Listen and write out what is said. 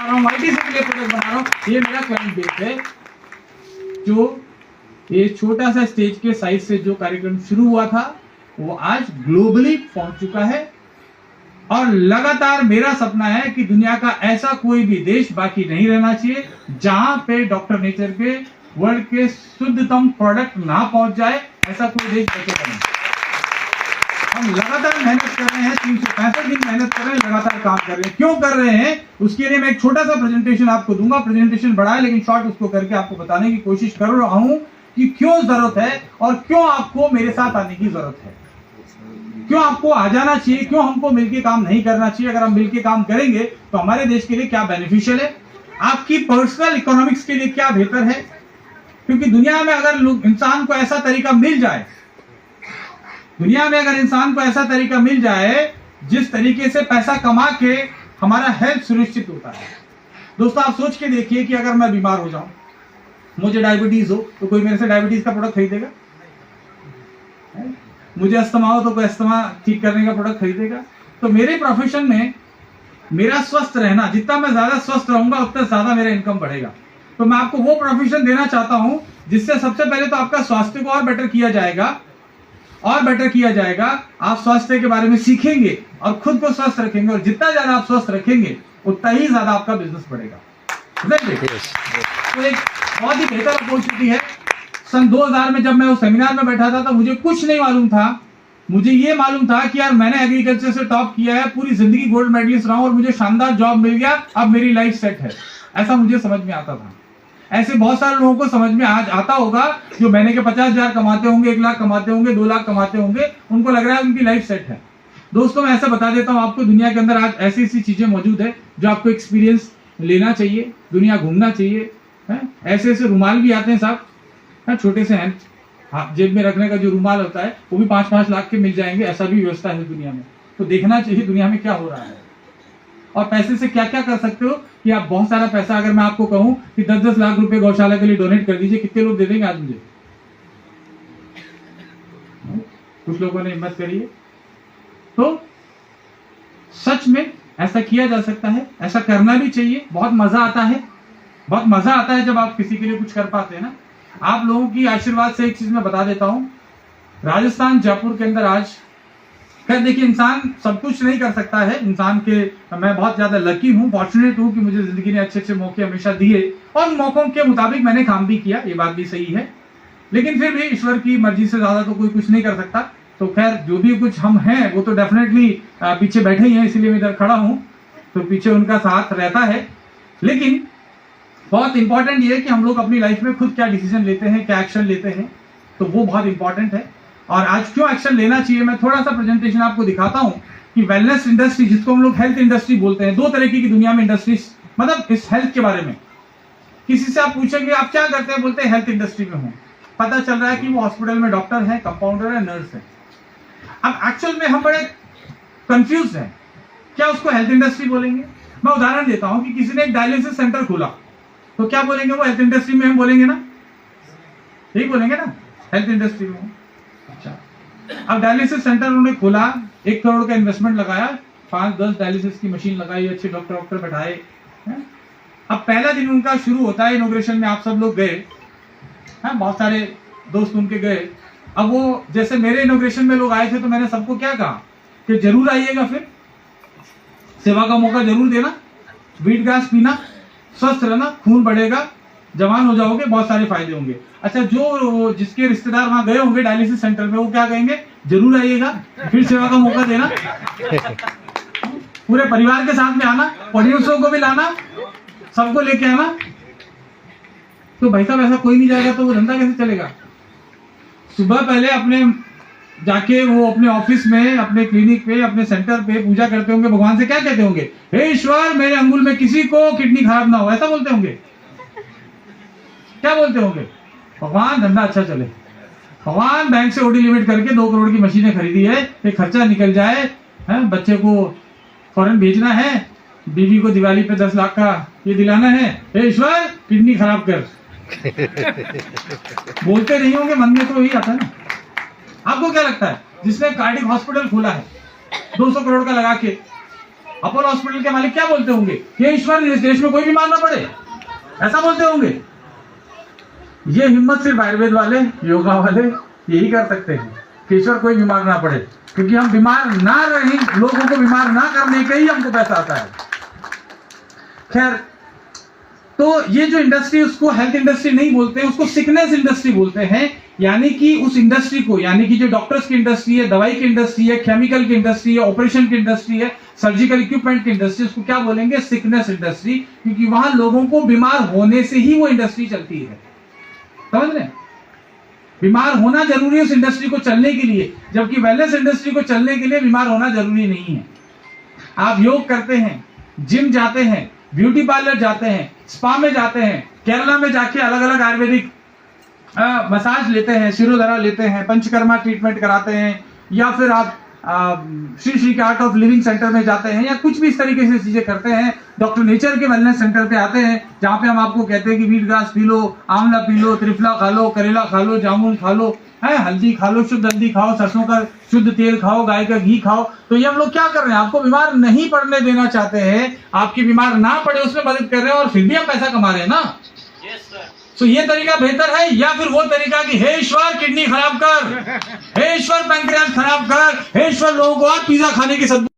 बना रहा हूँ, आईटी से के लिए प्रोडक्ट बना रहा हूँ, ये मेरा क्लाइंट बेस है। जो ये छोटा सा स्टेज के साइज से जो कार्यक्रम शुरू हुआ था वो आज ग्लोबली पहुंच चुका है और लगातार मेरा सपना है कि दुनिया का ऐसा कोई भी देश बाकी नहीं रहना चाहिए जहां पे डॉक्टर नेचर के वर्ल्ड के शुद्धतम प्रोडक्ट ना पहुंच जाए, ऐसा कोई देश बचेगा नहीं। हम लगातार मेहनत कर रहे हैं, 365 दिन मेहनत कर रहे हैं, लगातार काम कर रहे हैं। क्यों कर रहे हैं उसके लिए मैं एक छोटा सा प्रेजेंटेशन आपको दूंगा। प्रेजेंटेशन बड़ा है लेकिन शॉर्ट उसको करके आपको बताने की कोशिश कर रहा हूं कि क्यों जरूरत है और क्यों आपको मेरे साथ आने की जरूरत है, क्यों आपको आ जाना चाहिए, क्यों हमको मिलके काम नहीं करना चाहिए। अगर हम मिलके काम करेंगे तो हमारे देश के लिए क्या बेनिफिशियल है, आपकी पर्सनल इकोनॉमिक्स के लिए क्या बेहतर है। क्योंकि दुनिया में अगर इंसान को ऐसा तरीका मिल जाए, दुनिया में अगर इंसान को ऐसा तरीका मिल जाए जिस तरीके से पैसा कमा के हमारा हेल्थ सुनिश्चित होता है। दोस्तों आप सोच के देखिए कि अगर मैं बीमार हो जाऊं, मुझे डायबिटीज हो तो कोई मेरे से डायबिटीज का प्रोडक्ट खरीदेगा? मुझे अस्थमा हो तो कोई अस्थमा ठीक करने का प्रोडक्ट खरीदेगा? तो मेरे प्रोफेशन में मेरा स्वस्थ रहना, जितना मैं ज्यादा स्वस्थ रहूंगा उतना ज्यादा मेरा इनकम बढ़ेगा। तो मैं आपको वो प्रोफेशन देना चाहता हूं जिससे सबसे पहले तो आपका स्वास्थ्य को और बेटर किया जाएगा, और बेटर किया जाएगा। आप स्वास्थ्य के बारे में सीखेंगे और खुद को स्वस्थ रखेंगे, और जितना ज्यादा आप स्वस्थ रखेंगे उतना ही ज्यादा आपका बिजनेस बढ़ेगा। तो एक बहुत ही बेहतर अपॉर्चुनिटी है। सन 2000 में जब मैं उस सेमिनार में बैठा था तो मुझे कुछ नहीं मालूम था। मुझे ये मालूम था कि यार मैंने एग्रीकल्चर से टॉप किया है, पूरी जिंदगी गोल्ड मेडलिस्ट रहा हूं और मुझे शानदार जॉब मिल गया, अब मेरी लाइफ सेट है। ऐसा मुझे समझ में आता था। ऐसे बहुत सारे लोगों को समझ में आज आता होगा जो महीने के 50,000 कमाते होंगे, 1 लाख कमाते होंगे, 2 लाख कमाते होंगे, उनको लग रहा है उनकी लाइफ सेट है। दोस्तों मैं ऐसा बता देता हूं आपको, दुनिया के अंदर आज ऐसी ऐसी चीजें मौजूद है जो आपको एक्सपीरियंस लेना चाहिए, दुनिया घूमना चाहिए। ऐसे ऐसे रुमाल भी आते हैं साहब, छोटे से हैं, जेब में रखने का जो रुमाल होता है वो भी 5-5 लाख के मिल जाएंगे। ऐसा भी व्यवस्था है दुनिया में। तो देखना चाहिए दुनिया में क्या हो रहा है और पैसे से क्या क्या कर सकते हो। कि आप बहुत सारा पैसा, अगर मैं आपको कहूं कि 10-10 लाख रुपए गौशाला के लिए डोनेट कर दीजिए, कितने लोग दे देंगे आज मुझे? कुछ लोगों ने हिम्मत करी है। तो सच में ऐसा किया जा सकता है, ऐसा करना भी चाहिए। बहुत मजा आता है, बहुत मजा आता है जब आप किसी के लिए कुछ कर पाते हैं ना। आप लोगों की आशीर्वाद से एक चीज मैं बता देता हूं, राजस्थान जयपुर के अंदर आज खैर देखिए इंसान सब कुछ नहीं कर सकता है। इंसान के मैं बहुत ज्यादा लकी हूँ, फॉर्चुनेट हूँ कि मुझे जिंदगी ने अच्छे अच्छे मौके हमेशा दिए और मौकों के मुताबिक मैंने काम भी किया, ये बात भी सही है। लेकिन फिर भी ईश्वर की मर्जी से ज्यादा तो कोई कुछ नहीं कर सकता। तो खैर जो भी कुछ हम हैं वो तो डेफिनेटली पीछे बैठे ही हैं, इसीलिए मैं इधर खड़ा हूँ, तो पीछे उनका साथ रहता है। लेकिन बहुत इंपॉर्टेंट ये है कि हम लोग अपनी लाइफ में खुद क्या डिसीजन लेते हैं, क्या एक्शन लेते हैं, तो वो बहुत इंपॉर्टेंट है। और आज क्यों एक्शन लेना चाहिए, मैं थोड़ा सा प्रेजेंटेशन आपको दिखाता हूं कि वेलनेस इंडस्ट्री, जिसको हम लोग हेल्थ इंडस्ट्री बोलते हैं, 2 तरीके की दुनिया में इंडस्ट्रीज, मतलब इस हेल्थ के बारे में किसी से आप पूछेंगे आप क्या करते हैं, बोलते हैं हेल्थ इंडस्ट्री में हूं। पता चल रहा है कि वो हॉस्पिटल में डॉक्टर है, कंपाउंडर है, नर्स है। अब एक्चुअल में हम बड़े कंफ्यूज हैं, क्या उसको हेल्थ इंडस्ट्री बोलेंगे? मैं उदाहरण देता हूं कि किसी ने एक डायलिसिस सेंटर खोला तो क्या बोलेंगे, वो हेल्थ इंडस्ट्री में हम बोलेंगे ना, यही बोलेंगे ना, हेल्थ इंडस्ट्री में। अच्छा, अब डायलिसिस सेंटर उन्होंने खोला, 1 करोड़ का इन्वेस्टमेंट लगाया, 5-10 डायलिसिस की मशीन लगाई, अच्छे डॉक्टर बैठाए। अब पहला दिन उनका शुरू होता है, इनॉग्रेशन में आप सब लोग गए, बहुत सारे दोस्त उनके गए। अब वो जैसे मेरे इनॉग्रेशन में लोग आए थे तो मैंने सबको क्या कहा कि जरूर आइएगा, फिर सेवा का मौका जरूर देना, वीट घास पीना, स्वस्थ रहना, खून बढ़ेगा, जवान हो जाओगे, बहुत सारे फायदे होंगे। अच्छा, जो जिसके रिश्तेदार वहां गए होंगे डायलिसिस सेंटर में, वो क्या कहेंगे, जरूर आइएगा, फिर सेवा का मौका देना, पूरे परिवार के साथ में आना, पड़ोसियों को भी लाना, सबको लेके आना। तो भाई साहब ऐसा कोई नहीं जाएगा तो वो धंधा कैसे चलेगा? सुबह पहले अपने जाके वो अपने ऑफिस में, अपने क्लिनिक पे, अपने सेंटर पे पूजा करते होंगे, भगवान से क्या कहते होंगे, हे ईश्वर मेरे अंगुल में किसी को किडनी खराब ना हो, ऐसा बोलते होंगे। क्या बोलते होंगे, भगवान धंधा अच्छा चले, भगवान बैंक से ओडी लिमिट करके 2 करोड़ की मशीनें खरीदी है, ये खर्चा निकल जाए, बच्चे को फॉरेन भेजना है, बीवी को दिवाली पे 10 लाख का ये दिलाना है, हे ईश्वर किडनी खराब कर। बोलते नहीं होंगे, मन में तो यही आता है ना। आपको क्या लगता है, जिसने कार्डिक हॉस्पिटल खोला है 200 करोड़ का लगा के, अपोलो हॉस्पिटल के मालिक क्या बोलते होंगे कि ईश्वर इस देश में कोई बीमार ना पड़े, ऐसा बोलते होंगे। ये हिम्मत सिर्फ आयुर्वेद वाले, योगा वाले यही कर सकते हैं कि ईश्वर कोई बीमार ना पड़े, क्योंकि हम बीमार ना रहें, लोगों को बीमार ना करने का ही हमको पैसा आता है। खैर, तो ये जो इंडस्ट्री, उसको हेल्थ इंडस्ट्री नहीं बोलते हैं, उसको सिकनेस इंडस्ट्री बोलते हैं। यानी कि उस इंडस्ट्री को, यानी कि जो डॉक्टर्स की इंडस्ट्री है, दवाई की इंडस्ट्री है, केमिकल की इंडस्ट्री है, ऑपरेशन की इंडस्ट्री है, सर्जिकल इक्विपमेंट की इंडस्ट्री, उसको क्या बोलेंगे? सिकनेस इंडस्ट्री, क्योंकि वहां लोगों को बीमार होने से ही वो इंडस्ट्री चलती है। समझ रहे हैं? बीमार होना जरूरी है उस इंडस्ट्री को चलने के लिए, जबकि वेलनेस इंडस्ट्री को चलने के लिए बीमार होना जरूरी नहीं है। आप योग करते हैं, जिम जाते हैं, ब्यूटी पार्लर जाते हैं, स्पा में जाते हैं, केरला में जाके अलग अलग आयुर्वेदिक मसाज लेते हैं, शिरोधरा लेते हैं, पंचकर्मा ट्रीटमेंट कराते हैं, या फिर आप श्री श्री के आर्ट ऑफ लिविंग सेंटर में जाते हैं, या कुछ भी इस तरीके से चीजें करते हैं। डॉक्टर नेचर के वेलनेस सेंटर पे आते हैं, जहां पे हम आपको कहते हैं कि वीट ग्रास पी लो, आंवला पी लो, त्रिफला खा लो, करेला खा लो, जामुन खा लो, है हल्दी खा लो, शुद्ध हल्दी खाओ, सरसों का शुद्ध तेल खाओ, गाय का घी खाओ। तो ये हम लोग क्या कर रहे हैं? आपको बीमार नहीं पड़ने देना चाहते हैं, आपकी बीमार ना पड़े उसमें मदद कर रहे हैं, और फिर भी हम पैसा कमा रहे हैं ना। तो ये तरीका बेहतर है, या फिर वो तरीका कि हे ईश्वर किडनी खराब कर, हे ईश्वर पैंक्रियाज खराब कर, हे ईश्वर लोगों को आज पिज्जा खाने की सद्बुद्धि